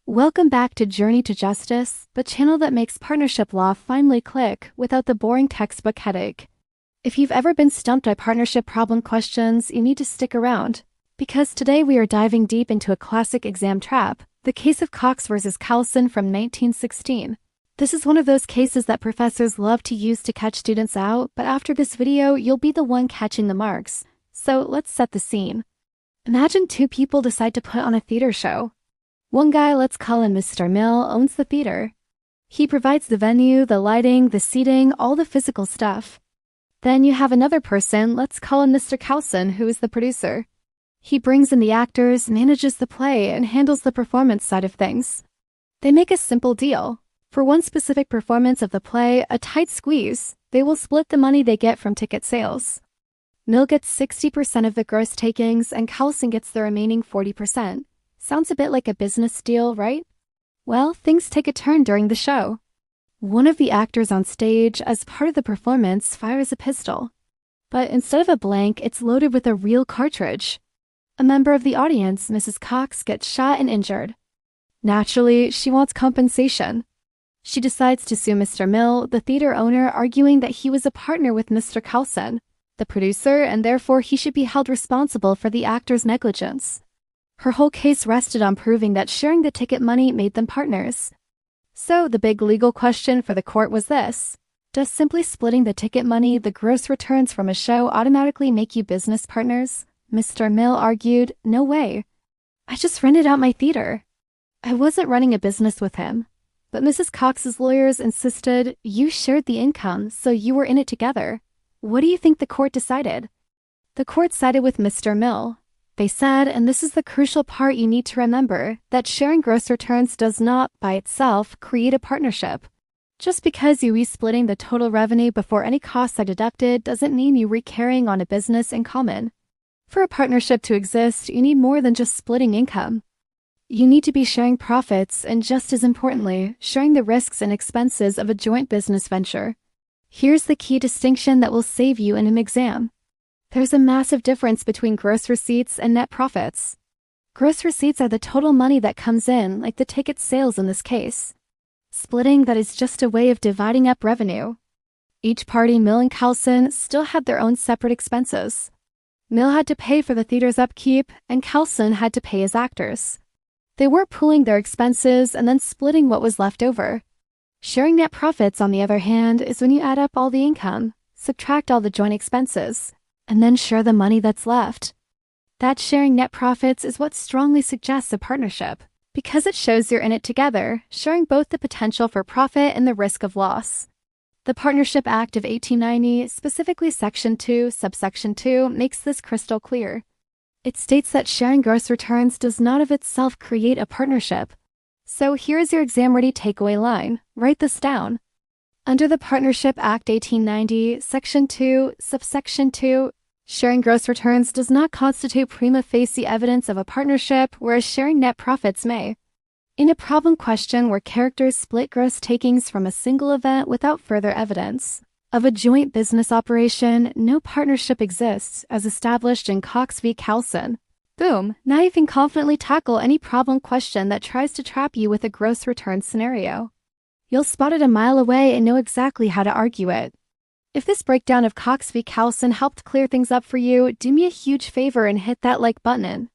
Welcome back to Journey to Justice, the channel that makes partnership law finally click without the boring textbook headache. If you've ever been stumped by partnership problem questions, you need to stick around, because today we are diving deep into a classic exam trap, the case of Cox versus Coulson from 1916. This is one of those cases that professors love to use to catch students out, but after this video, you'll be the one catching the marks. So let's set the scene. Imagine two people decide to put on a theater show. One guy, let's call him Mr. Mill, owns the theater. He provides the venue, the lighting, the seating, all the physical stuff. Then you have another person, let's call him Mr. Coulson, who is the producer. He brings in the actors, manages the play, and handles the performance side of things. They make a simple deal. For one specific performance of the play, a tight squeeze, they will split the money they get from ticket sales. Mill gets 60% of the gross takings, and Coulson gets the remaining 40%. Sounds a bit like a business deal, right? Well, things take a turn during the show. One of the actors on stage, as part of the performance, fires a pistol. But instead of a blank, it's loaded with a real cartridge. A member of the audience, Mrs. Cox, gets shot and injured. Naturally, she wants compensation. She decides to sue Mr. Mill, the theater owner, arguing that he was a partner with Mr. Coulson, the producer, and therefore he should be held responsible for the actor's negligence. Her whole case rested on proving that sharing the ticket money made them partners. So the big legal question for the court was this: does simply splitting the ticket money, the gross returns from a show, automatically make you business partners? Mr. Mill argued, no way. I just rented out my theater. I wasn't running a business with him. But Mrs. Cox's lawyers insisted you shared the income, so you were in it together. What do you think the court decided? The court sided with Mr. Mill. They said, and this is the crucial part you need to remember, that sharing gross returns does not, by itself, create a partnership. Just because you re-splitting the total revenue before any costs are deducted doesn't mean you re-carrying on a business in common. For a partnership to exist, you need more than just splitting income. You need to be sharing profits and, just as importantly, sharing the risks and expenses of a joint business venture. Here's the key distinction that will save you in an exam. There's a massive difference between gross receipts and net profits. Gross receipts are the total money that comes in, like the ticket sales in this case. Splitting, that is just a way of dividing up revenue. Each party, Mill and Coulson, still had their own separate expenses. Mill had to pay for the theater's upkeep, and Coulson had to pay his actors. They weren't pooling their expenses and then splitting what was left over. Sharing net profits, on the other hand, is when you add up all the income, subtract all the joint expenses, and then share the money that's left. That sharing net profits is what strongly suggests a partnership, because it shows you're in it together, sharing both the potential for profit and the risk of loss. The Partnership Act of 1890, specifically Section 2, subsection 2, makes this crystal clear. It states that sharing gross returns does not of itself create a partnership. So here's your exam-ready takeaway line. Write this down. Under the Partnership Act 1890, Section 2, subsection 2, sharing gross returns does not constitute prima facie evidence of a partnership, whereas sharing net profits may. In a problem question where characters split gross takings from a single event without further evidence of a joint business operation, no partnership exists, as established in Cox v. Coulson. Boom, now you can confidently tackle any problem question that tries to trap you with a gross return scenario. You'll spot it a mile away and know exactly how to argue it. If this breakdown of Cox v. Coulson helped clear things up for you, do me a huge favor and hit that like button.